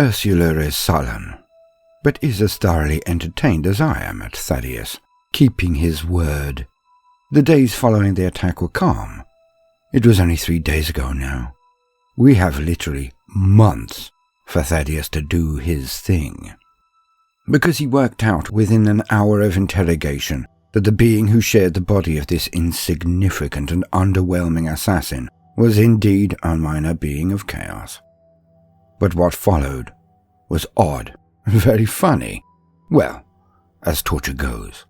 Ursula is sullen, but is as thoroughly entertained as I am at Thaddeus, keeping his word. The days following the attack were calm. It was only 3 days ago now. We have literally months for Thaddeus to do his thing. Because he worked out within an hour of interrogation that the being who shared the body of this insignificant and underwhelming assassin was indeed a minor being of chaos. But what followed was odd and very funny. Well, as torture goes.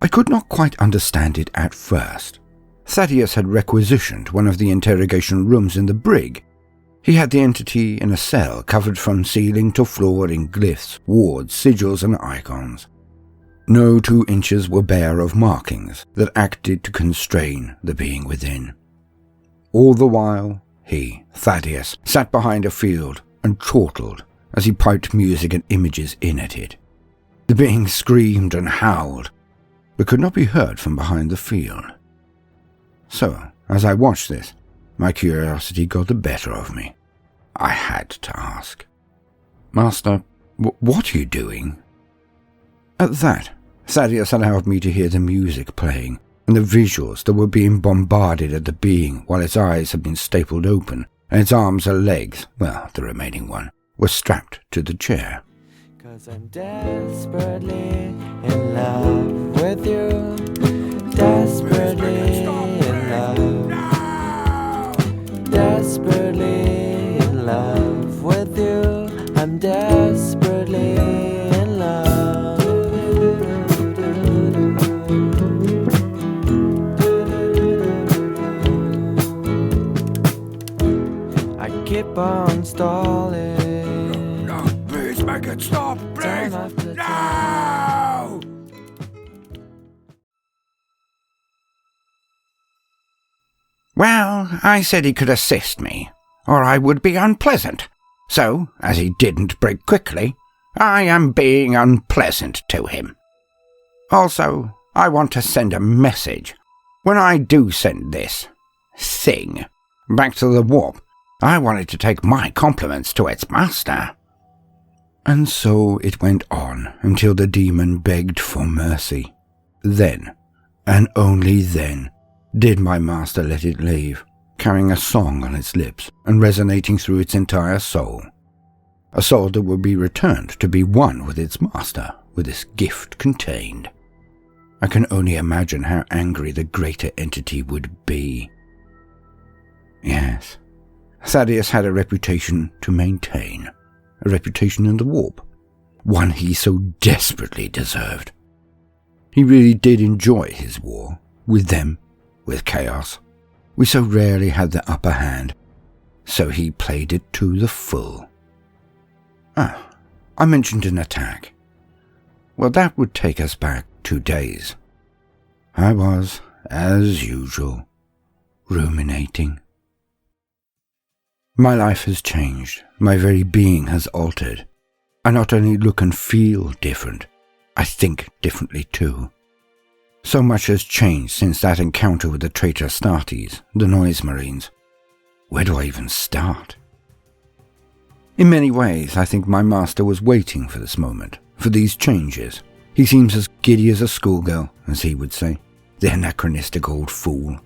I could not quite understand it at first. Thaddeus had requisitioned one of the interrogation rooms in the brig. He had the entity in a cell covered from ceiling to floor in glyphs, wards, sigils and icons. No 2 inches were bare of markings that acted to constrain the being within. All the while, he, Thaddeus, sat behind a field and chortled as he piped music and images in at it. The being screamed and howled, but could not be heard from behind the field. So, as I watched this, my curiosity got the better of me. I had to ask, "Master, what are you doing?" At that, Thaddeus allowed me to hear the music playing and the visuals that were being bombarded at the being while its eyes had been stapled open and its arms and legs, well, the remaining one, were strapped to the chair. "'Cause I'm desperately in love with you, desperately in love, desperately in love with you, I'm desperately in love." I keep on stalling. No, please make it stop, please! No! Well, I said he could assist me, or I would be unpleasant. So, as he didn't break quickly, I am being unpleasant to him. Also, I want to send a message. When I do send this thing back to the warp, I want it to take my compliments to its master. And so it went on until the demon begged for mercy. Then, and only then, did my master let it leave, carrying a song on its lips and resonating through its entire soul. A soul that would be returned to be one with its master, with this gift contained. I can only imagine how angry the greater entity would be. Yes, Thaddeus had a reputation to maintain, a reputation in the warp, one he so desperately deserved. He really did enjoy his war, with them, with chaos. We so rarely had the upper hand, so he played it to the full. I mentioned an attack. Well, that would take us back 2 days. I was, as usual, ruminating. My life has changed. My very being has altered. I not only look and feel different, I think differently too. So much has changed since that encounter with the traitor Astartes, the Noise Marines. Where do I even start? In many ways, I think my master was waiting for this moment, for these changes. He seems as giddy as a schoolgirl, as he would say, the anachronistic old fool.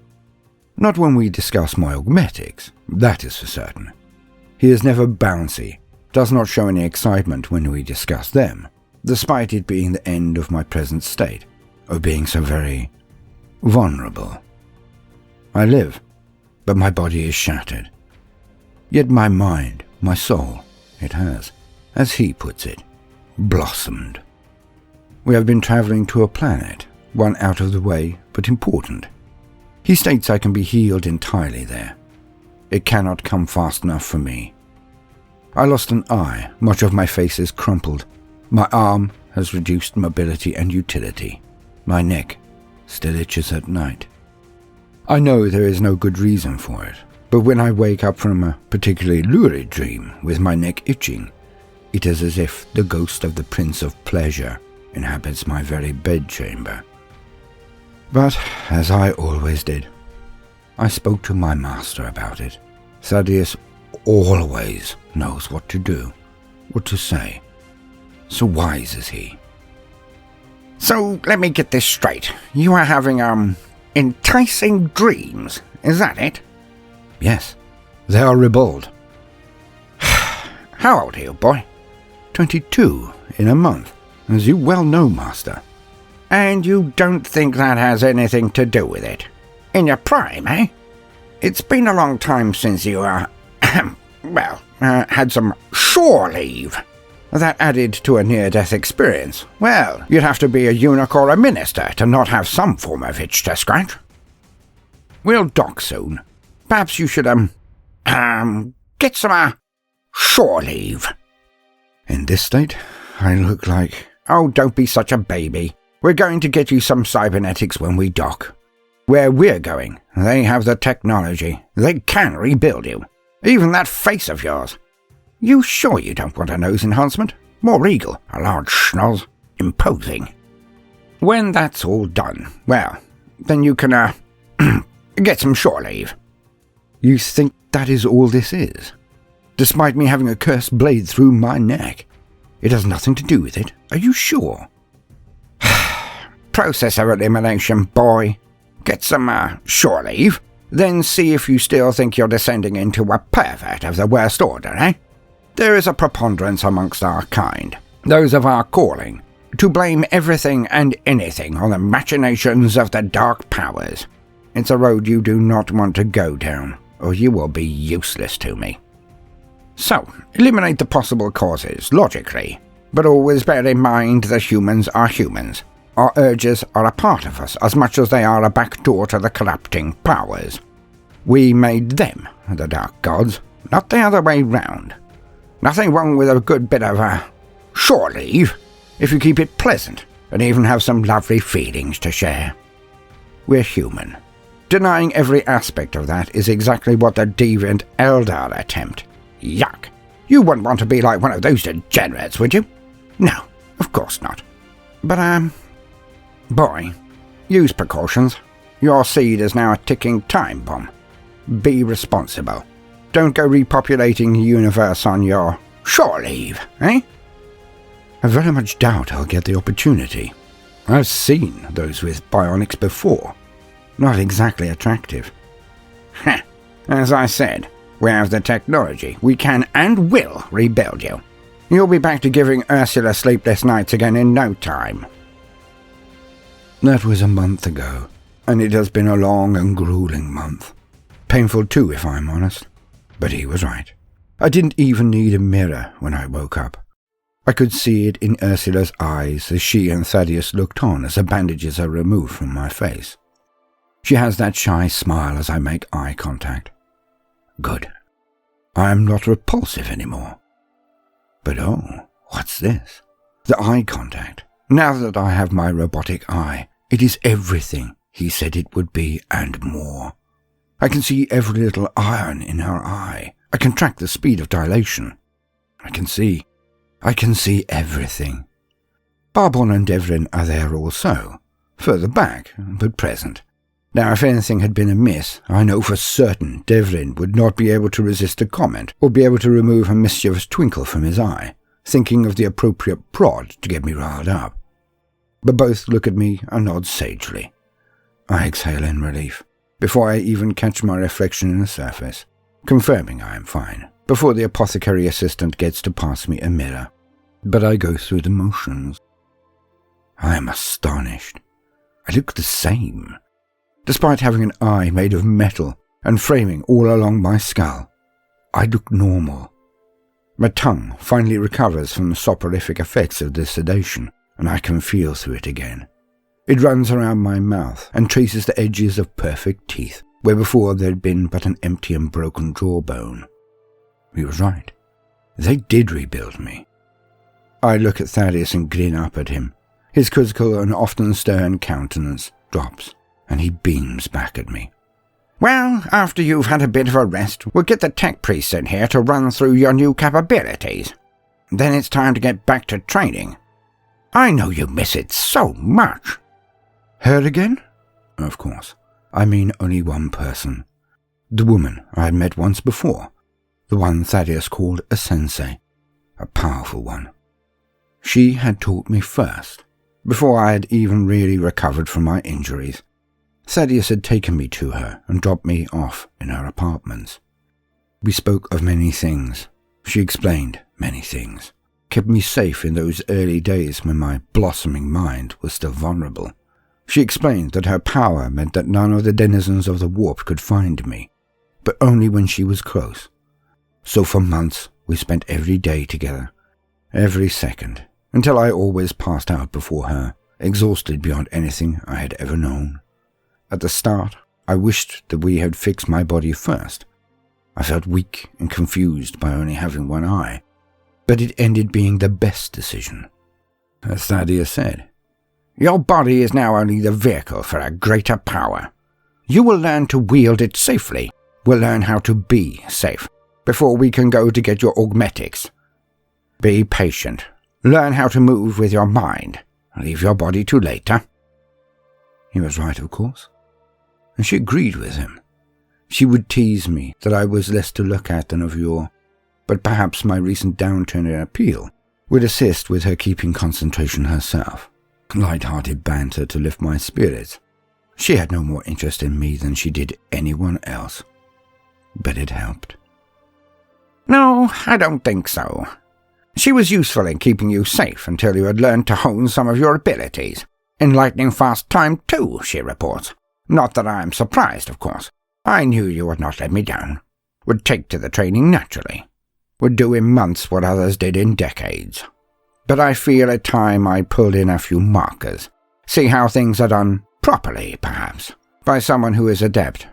Not when we discuss my augmetics, that is for certain. He is never bouncy, does not show any excitement when we discuss them, despite it being the end of my present state, of being so very vulnerable. I live, but my body is shattered. Yet my mind, my soul, it has, as he puts it, blossomed. We have been travelling to a planet, one out of the way but important. He states I can be healed entirely there. It cannot come fast enough for me. I lost an eye, much of my face is crumpled. My arm has reduced mobility and utility. My neck still itches at night. I know there is no good reason for it, but when I wake up from a particularly lurid dream with my neck itching, it is as if the ghost of the Prince of Pleasure inhabits my very bedchamber. But, as I always did, I spoke to my master about it. Thaddeus always knows what to do, what to say. So wise is he. So, let me get this straight. You are having, enticing dreams, is that it? Yes, they are ribald. How old are you, boy? 22 in a month, as you well know, Master. And you don't think that has anything to do with it? In your prime, eh? It's been a long time since you, had some shore leave. That added to a near-death experience. Well, you'd have to be a eunuch or a minister to not have some form of itch to scratch. We'll dock soon. Perhaps you should, get some, shore leave. In this state, I look like... Oh, don't be such a baby. We're going to get you some cybernetics when we dock. Where we're going, they have the technology. They can rebuild you. Even that face of yours. You sure you don't want a nose enhancement? More regal, a large schnoz, imposing. When that's all done, well, then you can, get some shore leave. You think that is all this is? Despite me having a cursed blade through my neck? It has nothing to do with it, are you sure? Process of elimination, boy. Get some, shore leave, then see if you still think you're descending into a pervert of the worst order, eh? There is a preponderance amongst our kind, those of our calling, to blame everything and anything on the machinations of the dark powers. It's a road you do not want to go down, or you will be useless to me. So, eliminate the possible causes, logically, but always bear in mind that humans are humans. Our urges are a part of us as much as they are a backdoor to the corrupting powers. We made them, the dark gods, not the other way round. Nothing wrong with a good bit of, shore leave, if you keep it pleasant, and even have some lovely feelings to share. We're human. Denying every aspect of that is exactly what the deviant Eldar attempt. Yuck! You wouldn't want to be like one of those degenerates, would you? No, of course not. But, boy, use precautions. Your seed is now a ticking time bomb. Be responsible. Don't go repopulating the universe on your shore leave, eh? I very much doubt I'll get the opportunity. I've seen those with bionics before. Not exactly attractive. Heh. As I said, we have the technology. We can and will rebuild you. You'll be back to giving Ursula sleepless nights again in no time. That was a month ago, and it has been a long and grueling month. Painful too, if I'm honest. But he was right. I didn't even need a mirror when I woke up. I could see it in Ursula's eyes as she and Thaddeus looked on as the bandages are removed from my face. She has that shy smile as I make eye contact. Good. I am not repulsive anymore. But oh, what's this? The eye contact. Now that I have my robotic eye, it is everything he said it would be and more. I can see every little iron in her eye. I can track the speed of dilation. I can see everything. Barbon and Devlin are there also, further back, but present. Now, if anything had been amiss, I know for certain Devlin would not be able to resist a comment, or be able to remove a mischievous twinkle from his eye, thinking of the appropriate prod to get me riled up. But both look at me and nod sagely. I exhale in relief, before I even catch my reflection in the surface, confirming I am fine, before the apothecary assistant gets to pass me a mirror. But I go through the motions. I am astonished. I look the same. Despite having an eye made of metal and framing all along my skull, I look normal. My tongue finally recovers from the soporific effects of the sedation, and I can feel through it again. It runs around my mouth and traces the edges of perfect teeth, where before there had been but an empty and broken jawbone. He was right. They did rebuild me. I look at Thaddeus and grin up at him. His quizzical and often stern countenance drops, and he beams back at me. Well, after you've had a bit of a rest, we'll get the tech priest in here to run through your new capabilities. Then it's time to get back to training. I know you miss it so much. Her again? Of course. I mean only one person. The woman I had met once before. The one Thaddeus called a sensei. a powerful one. She had taught me first, before I had even really recovered from my injuries. Thaddeus had taken me to her and dropped me off in her apartments. We spoke of many things. She explained many things, kept me safe in those early days when my blossoming mind was still vulnerable. She explained that her power meant that none of the denizens of the warp could find me, but only when she was close. So for months we spent every day together, every second, until I always passed out before her, exhausted beyond anything I had ever known. At the start, I wished that we had fixed my body first. I felt weak and confused by only having one eye, but it ended being the best decision. As Thaddeus said, "Your body is now only the vehicle for a greater power. You will learn to wield it safely. We'll learn how to be safe before we can go to get your augmetics. Be patient. Learn how to move with your mind. Leave your body to later." He was right, of course, and she agreed with him. She would tease me that I was less to look at than of yore, but perhaps my recent downturn in appeal would assist with her keeping concentration herself. Light-hearted banter to lift my spirits. She had no more interest in me than she did anyone else, but it helped. "No, I don't think so. She was useful in keeping you safe until you had learned to hone some of your abilities. In lightning fast time too, she reports. Not that I am surprised, of course. I knew you would not let me down. Would take to the training naturally. Would do in months what others did in decades. But I feel it time I pulled in a few markers. See how things are done properly, perhaps, by someone who is adept,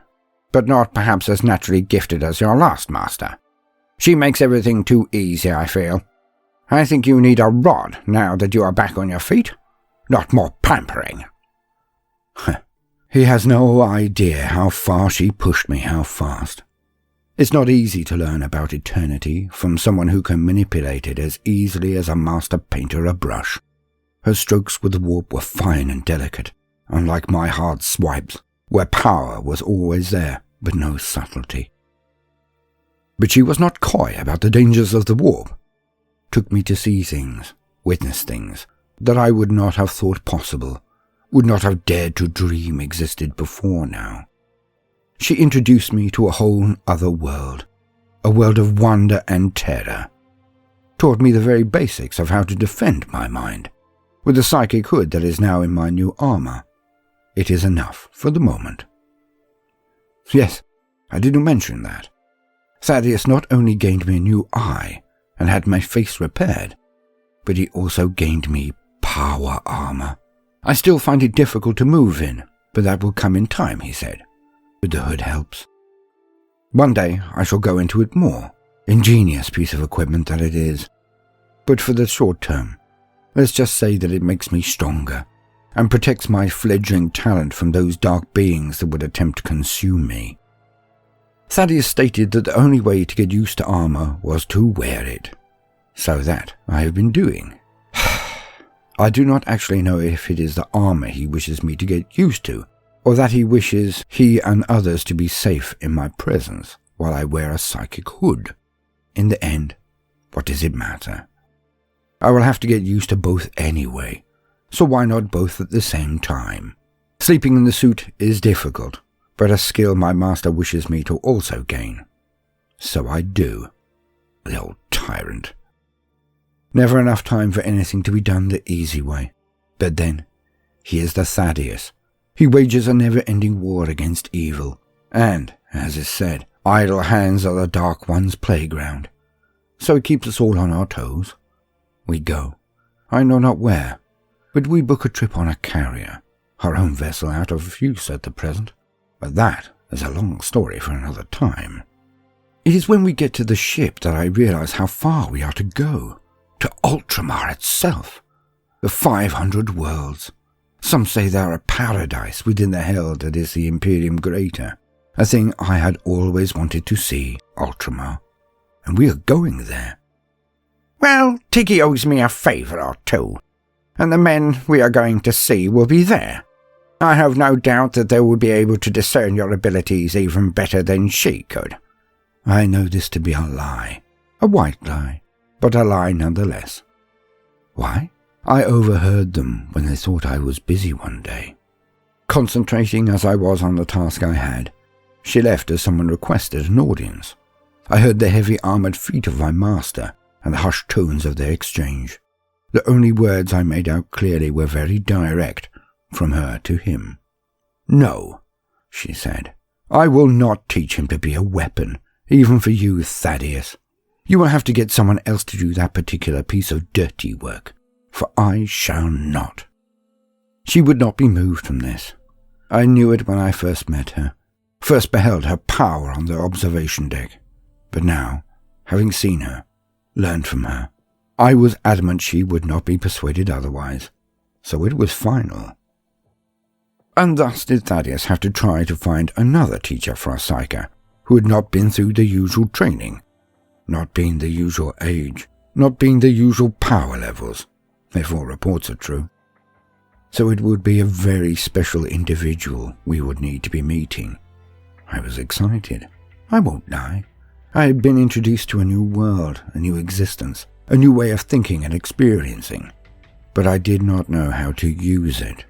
but not perhaps as naturally gifted as your last master. She makes everything too easy, I feel. I think you need a rod now that you are back on your feet. Not more pampering." He has no idea how far she pushed me, how fast. It's not easy to learn about eternity from someone who can manipulate it as easily as a master painter a brush. Her strokes with the warp were fine and delicate, unlike my hard swipes, where power was always there, but no subtlety. But she was not coy about the dangers of the warp. Took me to see things, witness things, that I would not have thought possible, would not have dared to dream existed before now. She introduced me to a whole other world, a world of wonder and terror. Taught me the very basics of how to defend my mind, with the psychic hood that is now in my new armor. It is enough for the moment. Yes, I didn't mention that. Thaddeus not only gained me a new eye and had my face repaired, but he also gained me power armor. I still find it difficult to move in, but that will come in time, he said. But the hood helps. One day I shall go into it more. Ingenious piece of equipment that it is. But for the short term, let's just say that it makes me stronger and protects my fledgling talent from those dark beings that would attempt to consume me. Thaddeus stated that the only way to get used to armor was to wear it. So that I have been doing. I do not actually know if it is the armor he wishes me to get used to, or that he wishes he and others to be safe in my presence while I wear a psychic hood. In the end, what does it matter? I will have to get used to both anyway, so why not both at the same time? Sleeping in the suit is difficult, but a skill my master wishes me to also gain. So I do. The old tyrant. Never enough time for anything to be done the easy way. But then, he is the Thaddeus. He wages a never-ending war against evil, and, as is said, idle hands are the Dark One's playground. So he keeps us all on our toes. We go. I know not where, but we book a trip on a carrier, our own vessel out of use at the present. But that is a long story for another time. It is when we get to the ship that I realize how far we are to go. To Ultramar itself. The 500 worlds. Some say they are a paradise within the hell that is the Imperium Greater. A thing I had always wanted to see, Ultramar. And we are going there. Well, Tiggy owes me a favour or two, and the men we are going to see will be there. I have no doubt that they will be able to discern your abilities even better than she could. I know this to be a lie. A white lie. but a lie nonetheless. Why? I overheard them when they thought I was busy one day. Concentrating as I was on the task I had, she left as someone requested an audience. I heard the heavy armoured feet of my master and the hushed tones of their exchange. The only words I made out clearly were very direct, from her to him. "No," she said, "I will not teach him to be a weapon, even for you, Thaddeus. You will have to get someone else to do that particular piece of dirty work, for I shall not." She would not be moved from this. I knew it when I first met her, first beheld her power on the observation deck. But now, having seen her, learned from her, I was adamant she would not be persuaded otherwise, so it was final. And thus did Thaddeus have to try to find another teacher for a psyker who had not been through the usual training, not being the usual age, not being the usual power levels, if all reports are true. So it would be a very special individual we would need to be meeting. I was excited. I won't lie. I had been introduced to a new world, a new existence, a new way of thinking and experiencing, but I did not know how to use it.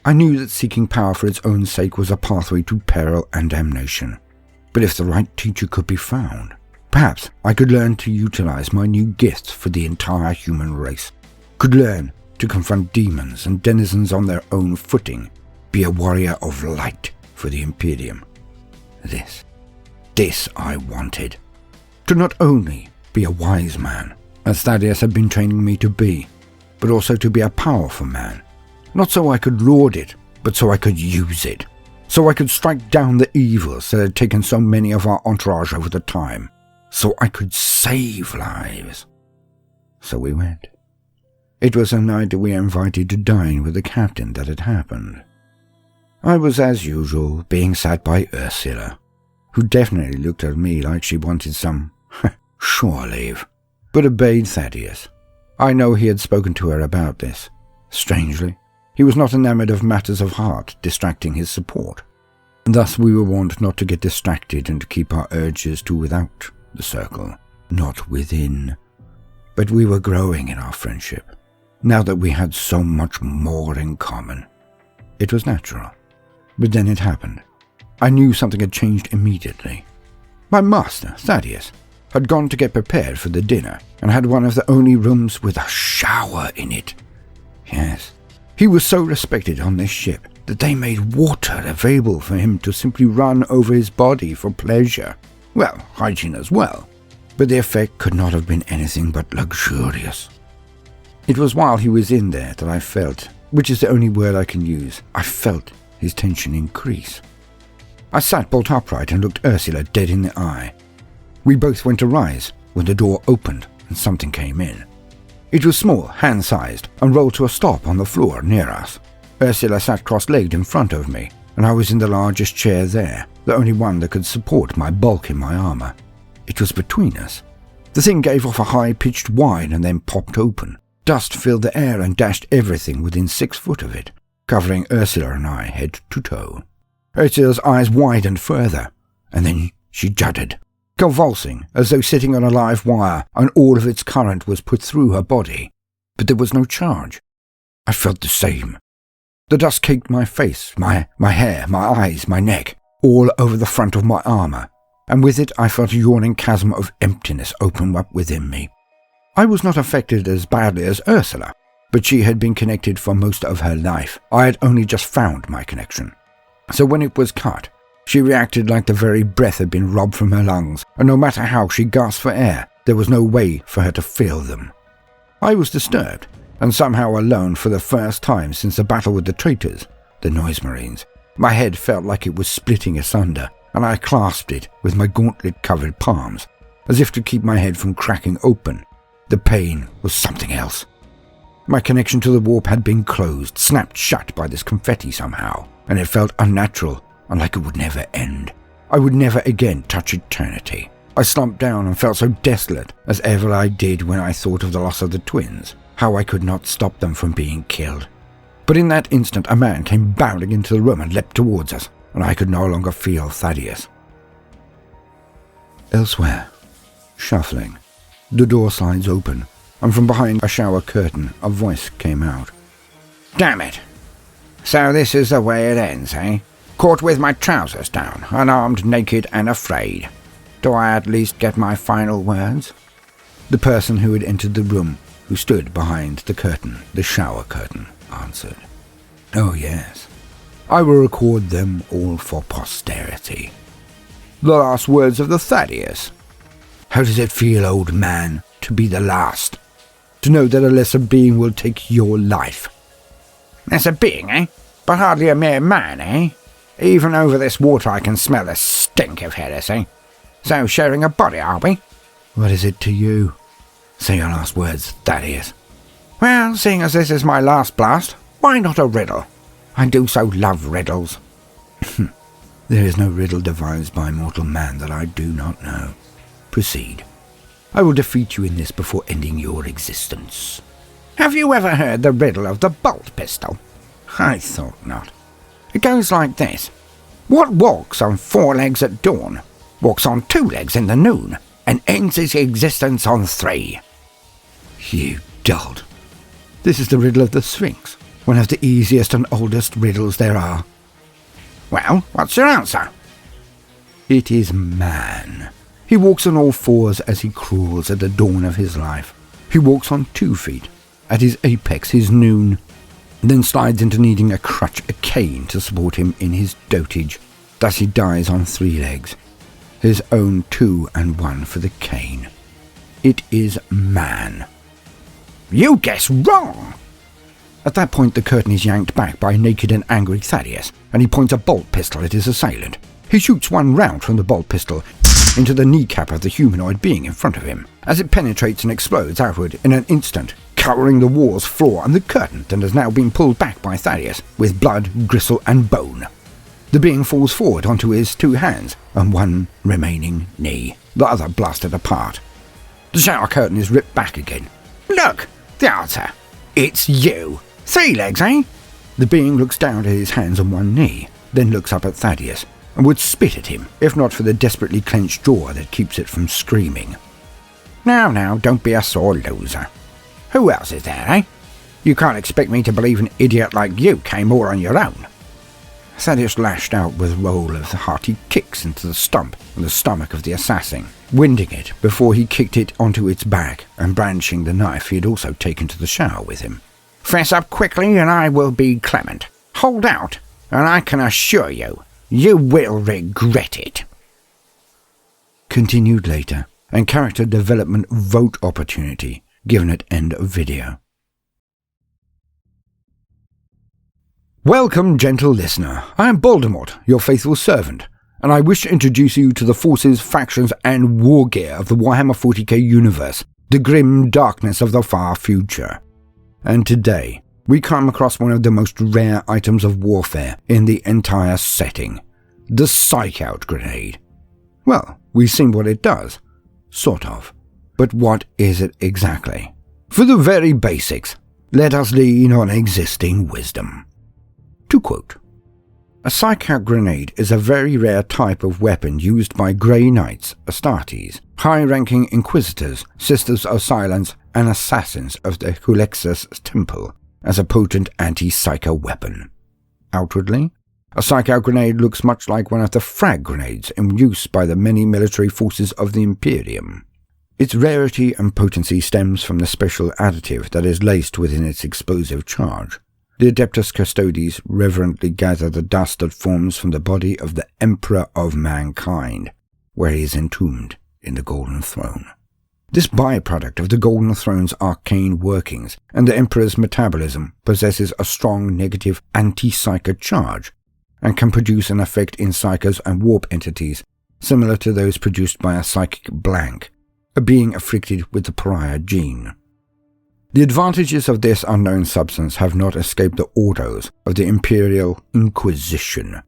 I knew that seeking power for its own sake was a pathway to peril and damnation, but if the right teacher could be found, perhaps I could learn to utilize my new gifts for the entire human race, could learn to confront demons and denizens on their own footing, be a warrior of light for the Imperium. This I wanted. To not only be a wise man, as Thaddeus had been training me to be, but also to be a powerful man. Not so I could lord it, but so I could use it. So I could strike down the evils that had taken so many of our entourage over the time. So I could save lives. So we went. It was a night that we were invited to dine with the captain that had happened. I was, as usual, being sat by Ursula, who definitely looked at me like she wanted some shore leave, but obeyed Thaddeus. I know he had spoken to her about this. Strangely, he was not enamoured of matters of heart distracting his support. Thus we were warned not to get distracted and to keep our urges to without the circle, not within. But we were growing in our friendship, now that we had so much more in common. It was natural. But then it happened. I knew something had changed immediately. My master, Thaddeus, had gone to get prepared for the dinner and had one of the only rooms with a shower in it. Yes, he was so respected on this ship that they made water available for him to simply run over his body for pleasure. Well, hygiene as well. But the effect could not have been anything but luxurious. It was while he was in there that I felt, which is the only word I can use, I felt his tension increase. I sat bolt upright and looked Ursula dead in the eye. We both went to rise when the door opened and something came in. It was small, hand-sized, and rolled to a stop on the floor near us. Ursula sat cross-legged in front of me, and I was in the largest chair there, the only one that could support my bulk in my armour. It was between us. The thing gave off a high-pitched whine and then popped open. Dust filled the air and dashed everything within 6 foot of it, covering Ursula and I head to toe. Ursula's eyes widened further, and then she juddered, convulsing as though sitting on a live wire, and all of its current was put through her body. But there was no charge. I felt the same. The dust caked my face, my hair, my eyes, my neck, all over the front of my armour, and with it I felt a yawning chasm of emptiness open up within me. I was not affected as badly as Ursula, but she had been connected for most of her life. I had only just found my connection. So when it was cut, she reacted like the very breath had been robbed from her lungs, and no matter how she gasped for air, there was no way for her to fill them. I was disturbed, and somehow alone for the first time since the battle with the traitors, the Noise Marines. My head felt like it was splitting asunder, and I clasped it with my gauntlet-covered palms, as if to keep my head from cracking open. The pain was something else. My connection to the warp had been closed, snapped shut by this confetti somehow, and it felt unnatural and like it would never end. I would never again touch eternity. I slumped down and felt so desolate as ever I did when I thought of the loss of the twins, how I could not stop them from being killed. But in that instant a man came bounding into the room and leapt towards us, and I could no longer feel Thaddeus. Elsewhere, shuffling, The door slides open, and from behind a shower curtain a voice came out. Damn it. So this is the way it ends, eh? Caught with my trousers down, unarmed, naked and afraid. Do I at least get my final words? The person who had entered the room, who stood behind the curtain, the shower curtain, answered. Oh yes, I will record them all for posterity. The last words of the Thaddeus. How does it feel, old man, to be the last? To know that a lesser being will take your life? Lesser being, eh? But hardly a mere man, eh? Even over this water I can smell the stink of heresy. So sharing a body, are we? What is it to you? Say your last words, Thaddeus. Well, seeing as this is my last blast, why not a riddle? I do so love riddles. There is no riddle devised by mortal man that I do not know. Proceed. I will defeat you in this before ending your existence. Have you ever heard the riddle of the bolt pistol? I thought not. It goes like this. What walks on 4 legs at dawn, walks on 2 legs in the noon, and ends its existence on 3? You dolt. This is the riddle of the Sphinx, one of the easiest and oldest riddles there are. Well, what's your answer? It is man. He walks on all 4s as he crawls at the dawn of his life. He walks on 2 feet, at his apex, his noon, then slides into needing a crutch, a cane, to support him in his dotage. Thus he dies on 3 legs, his own 2 and 1 for the cane. It is man. You guess wrong! At that point the curtain is yanked back by a naked and angry Thaddeus, and he points a bolt pistol at his assailant. He shoots 1 round from the bolt pistol into the kneecap of the humanoid being in front of him, as it penetrates and explodes outward in an instant, covering the wall's floor and the curtain that has now been pulled back by Thaddeus, with blood, gristle and bone. The being falls forward onto his 2 hands and 1 remaining knee, the other blasted apart. The shower curtain is ripped back again. Look! The answer! It's you! 3 legs, eh? The being looks down at his hands and 1 knee, then looks up at Thaddeus, and would spit at him, if not for the desperately clenched jaw that keeps it from screaming. Now, don't be a sore loser. Who else is there, eh? You can't expect me to believe an idiot like you came all on your own. Thaddeus lashed out with a roll of hearty kicks into the stump and the stomach of the assassin, winding it before he kicked it onto its back and brandishing the knife he had also taken to the shower with him. Fess up quickly and I will be clement. Hold out, and I can assure you, you will regret it. Continued later, and character development vote opportunity given at end of video. Welcome, gentle listener. I am Baldermort, your faithful servant, and I wish to introduce you to the forces, factions, and war gear of the Warhammer 40k universe, the grim darkness of the far future. And today, we come across one of the most rare items of warfare in the entire setting, the Psyk Out Grenade. Well, we've seen what it does, sort of. But what is it exactly? For the very basics, let us lean on existing wisdom. To quote, a Psyk Out Grenade is a very rare type of weapon used by Grey Knights, Astartes, high-ranking Inquisitors, Sisters of Silence, and Assassins of the Hulexus Temple, as a potent anti-psycho weapon. Outwardly, a Psyk Out Grenade looks much like one of the frag grenades in use by the many military forces of the Imperium. Its rarity and potency stems from the special additive that is laced within its explosive charge. The Adeptus Custodes reverently gather the dust that forms from the body of the Emperor of Mankind, where he is entombed in the Golden Throne. This byproduct of the Golden Throne's arcane workings and the Emperor's metabolism possesses a strong negative anti-psyker charge, and can produce an effect in psychers and warp entities similar to those produced by a psychic blank, a being afflicted with the pariah gene. The advantages of this unknown substance have not escaped the orders of the Imperial Inquisition,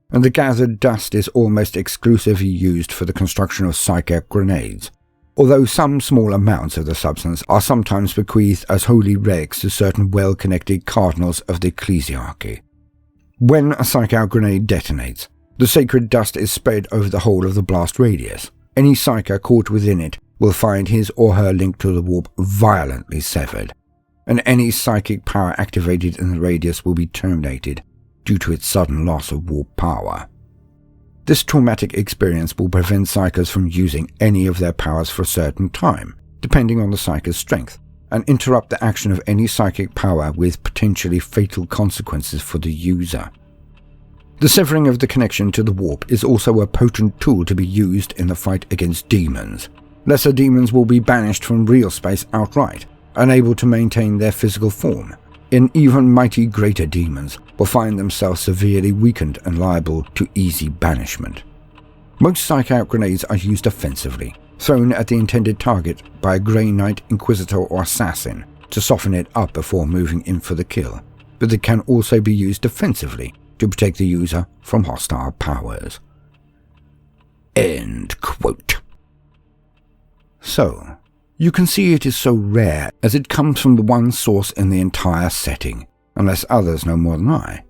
and the gathered dust is almost exclusively used for the construction of Psyk Out Grenades, although some small amounts of the substance are sometimes bequeathed as holy relics to certain well-connected cardinals of the ecclesiarchy. When a Psyk Out Grenade detonates, the sacred dust is spread over the whole of the blast radius. Any psyker caught within it will find his or her link to the warp violently severed, and any psychic power activated in the radius will be terminated due to its sudden loss of warp power. This traumatic experience will prevent Psykers from using any of their powers for a certain time, depending on the Psyker's strength, and interrupt the action of any psychic power with potentially fatal consequences for the user. The severing of the connection to the warp is also a potent tool to be used in the fight against demons. Lesser demons will be banished from real space outright, unable to maintain their physical form, and even mighty greater demons will find themselves severely weakened and liable to easy banishment. Most Psyk Out Grenades are used offensively, thrown at the intended target by a Grey Knight, Inquisitor or Assassin to soften it up before moving in for the kill, but they can also be used defensively to protect the user from hostile powers. End quote. So, you can see it is so rare as it comes from the one source in the entire setting, unless others know more than I.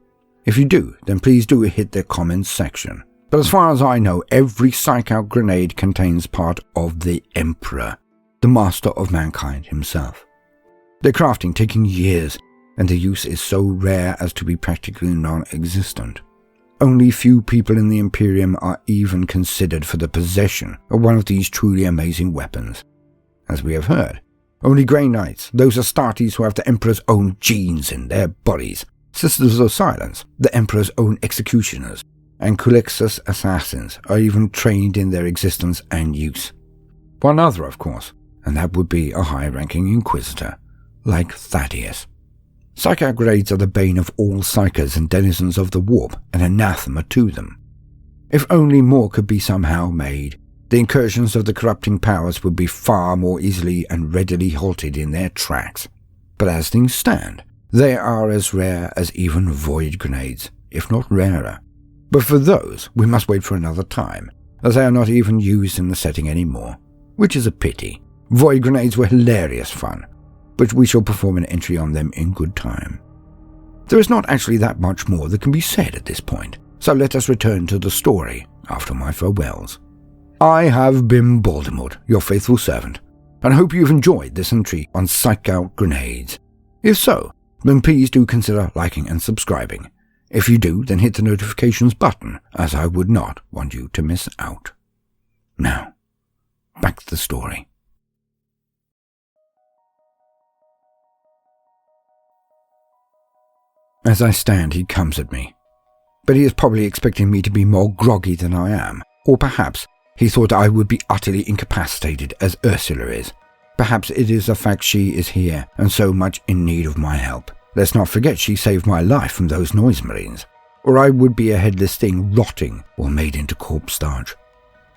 If you do, then please do hit the comments section. But as far as I know, every Psyk Out Grenade contains part of the Emperor, the master of mankind himself. Their crafting taking years, and the use is so rare as to be practically non-existent. Only few people in the Imperium are even considered for the possession of one of these truly amazing weapons. As we have heard, only Grey Knights, those Astartes who have the Emperor's own genes in their bodies, Sisters of Silence, the Emperor's own executioners, and Culexus assassins are even trained in their existence and use. One other, of course, and that would be a high-ranking Inquisitor, like Thaddeus. Psyk Out Grenades are the bane of all Psykers and denizens of the warp, and anathema to them. If only more could be somehow made, the incursions of the corrupting powers would be far more easily and readily halted in their tracks. But as things stand, they are as rare as even void grenades, if not rarer. But for those, we must wait for another time, as they are not even used in the setting anymore, which is a pity. Void grenades were hilarious fun, but we shall perform an entry on them in good time. There is not actually that much more that can be said at this point, so let us return to the story after my farewells. I have been Baldermort, your faithful servant, and hope you've enjoyed this entry on Psyk Out Grenades. If so, then please do consider liking and subscribing. If you do, then hit the notifications button, as I would not want you to miss out. Now, back to the story. As I stand, he comes at me. But he is probably expecting me to be more groggy than I am, or perhaps he thought I would be utterly incapacitated as Ursula is. Perhaps it is the fact she is here and so much in need of my help. Let's not forget she saved my life from those noise marines, or I would be a headless thing rotting or made into corpse starch.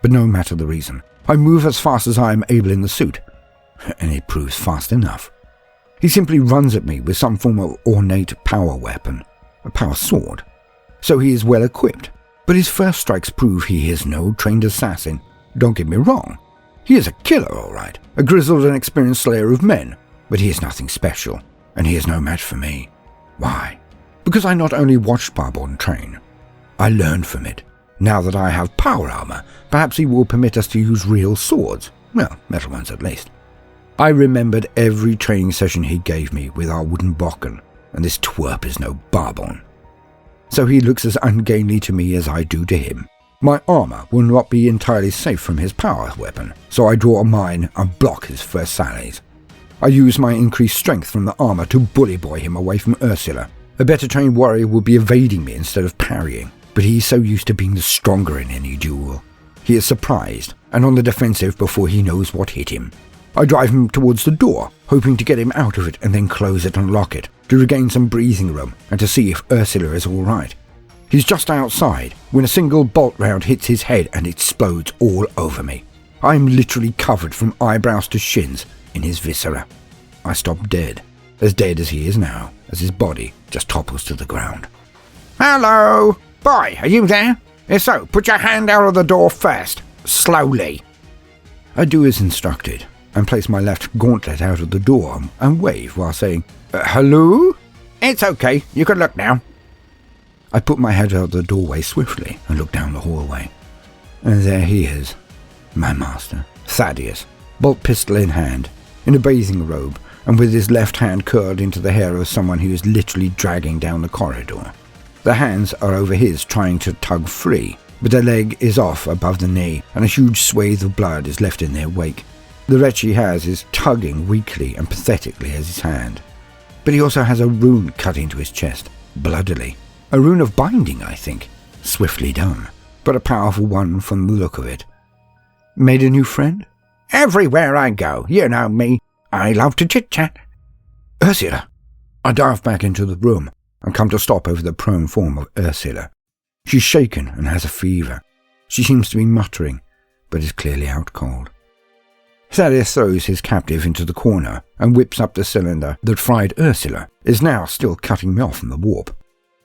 But no matter the reason, I move as fast as I am able in the suit, and it proves fast enough. He simply runs at me with some form of ornate power weapon, a power sword. So he is well equipped, but his first strikes prove he is no trained assassin. Don't get me wrong, he is a killer all right, a grizzled and experienced slayer of men, but he is nothing special, and he is no match for me. Why? Because I not only watched Baldermort train, I learned from it. Now that I have power armor, perhaps he will permit us to use real swords, well, metal ones at least. I remembered every training session he gave me with our wooden bokken, and this twerp is no barbon. So he looks as ungainly to me as I do to him. My armor will not be entirely safe from his power weapon, so I draw mine and block his first sallies. I use my increased strength from the armor to bully boy him away from Ursula. A better trained warrior would be evading me instead of parrying, but he is so used to being the stronger in any duel. He is surprised and on the defensive before he knows what hit him. I drive him towards the door, hoping to get him out of it and then close it and lock it, to regain some breathing room and to see if Ursula is all right. He's just outside when a single bolt round hits his head and explodes all over me. I am literally covered from eyebrows to shins in his viscera. I stop dead as he is now, as his body just topples to the ground. "Hello? Boy, are you there? If so, put your hand out of the door first. Slowly." I do as instructed, and place my left gauntlet out of the door and wave while saying, "Hello?" "It's okay, you can look now." I put my head out of the doorway swiftly and look down the hallway. And there he is, my master, Thaddeus, bolt pistol in hand, in a bathing robe, and with his left hand curled into the hair of someone he is literally dragging down the corridor. The hands are over his, trying to tug free, but the leg is off above the knee, and a huge swathe of blood is left in their wake. The wretch he has is tugging weakly and pathetically at his hand. But he also has a rune cut into his chest, bloodily. A rune of binding, I think. Swiftly done, but a powerful one from the look of it. Made a new friend? Everywhere I go, you know me. I love to chit-chat. Ursula! I dive back into the room and come to stop over the prone form of Ursula. She's shaken and has a fever. She seems to be muttering, but is clearly out cold. Thaddeus throws his captive into the corner and whips up the cylinder that fried Ursula is now still cutting me off from the warp.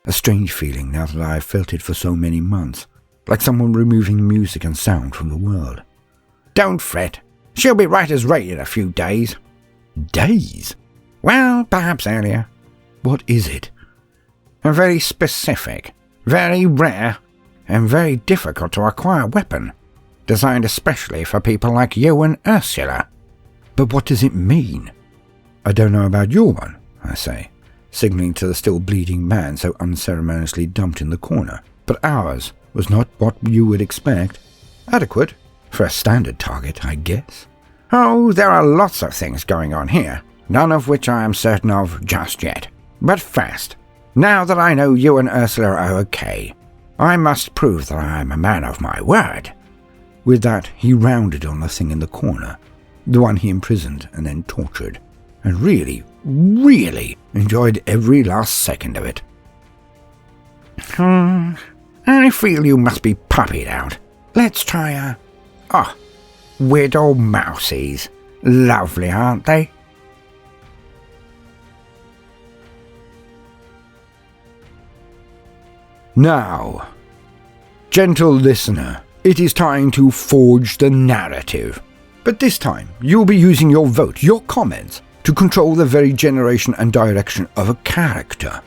A strange feeling now that I have felt it for so many months, like someone removing music and sound from the world. Don't fret. She'll be right as rain in a few days. Days? Well, perhaps earlier. What is it? A very specific, very rare, and very difficult to acquire weapon, designed especially for people like you and Ursula. But what does it mean? I don't know about your one, I say, signalling to the still bleeding man so unceremoniously dumped in the corner. But ours was not what you would expect. Adequate for a standard target, I guess. Oh, there are lots of things going on here, none of which I am certain of just yet. But first, now that I know you and Ursula are okay, I must prove that I am a man of my word. With that, he rounded on the thing in the corner, the one he imprisoned and then tortured, and really enjoyed every last second of it. I feel you must be puppied out. Let's try widow mousies. Lovely, aren't they? Now, gentle listener, it is time to forge the narrative. But this time, you'll be using your vote, your comments, to control the very generation and direction of a character.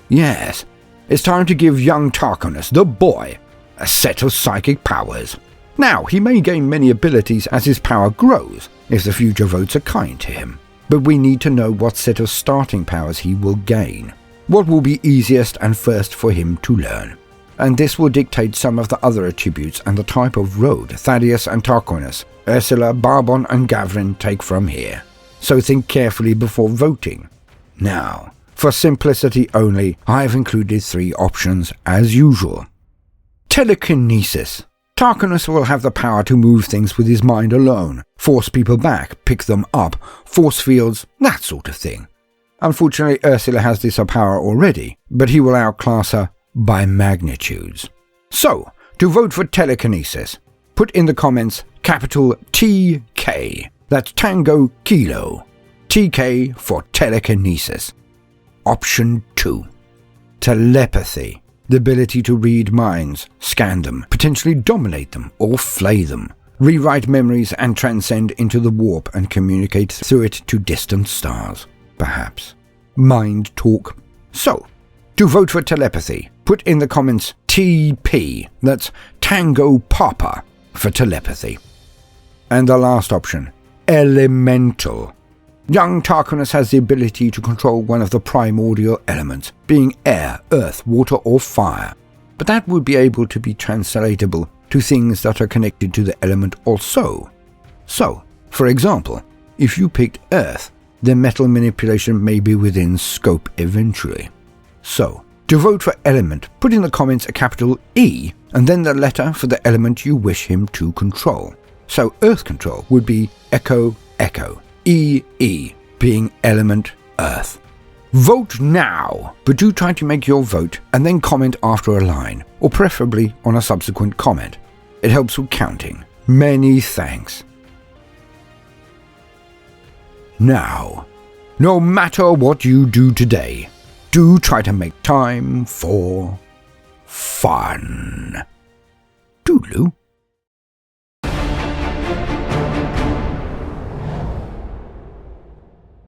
Yes, it's time to give young Tarquinus, the boy, a set of psychic powers. Now, he may gain many abilities as his power grows, if the future votes are kind to him. But we need to know what set of starting powers he will gain. What will be easiest and first for him to learn. And this will dictate some of the other attributes and the type of road Thaddeus and Tarquinus, Ursula, Barbon and Gavrin take from here. So think carefully before voting. Now, for simplicity only, I have included 3 options as usual. Telekinesis. Tarquinus will have the power to move things with his mind alone, force people back, pick them up, force fields, that sort of thing. Unfortunately, Ursula has this power already, but he will outclass her by magnitudes. So, to vote for telekinesis, put in the comments capital TK, that's Tango Kilo, TK for telekinesis. Option 2, telepathy, the ability to read minds, scan them, potentially dominate them or flay them, rewrite memories and transcend into the warp and communicate through it to distant stars, perhaps. Mind talk. So, to vote for telepathy, put in the comments TP, that's Tango Papa, for telepathy. And the last option, elemental. Young Tarquinus has the ability to control one of the primordial elements, being air, earth, water or fire, but that would be able to be translatable to things that are connected to the element also. So, for example, if you picked earth, then metal manipulation may be within scope eventually. So, to vote for element, put in the comments a capital E and then the letter for the element you wish him to control. So earth control would be Echo, Echo, EE being element earth. Vote now, but do try to make your vote and then comment after a line, or preferably on a subsequent comment. It helps with counting. Many thanks. Now, no matter what you do today, do try to make time for fun.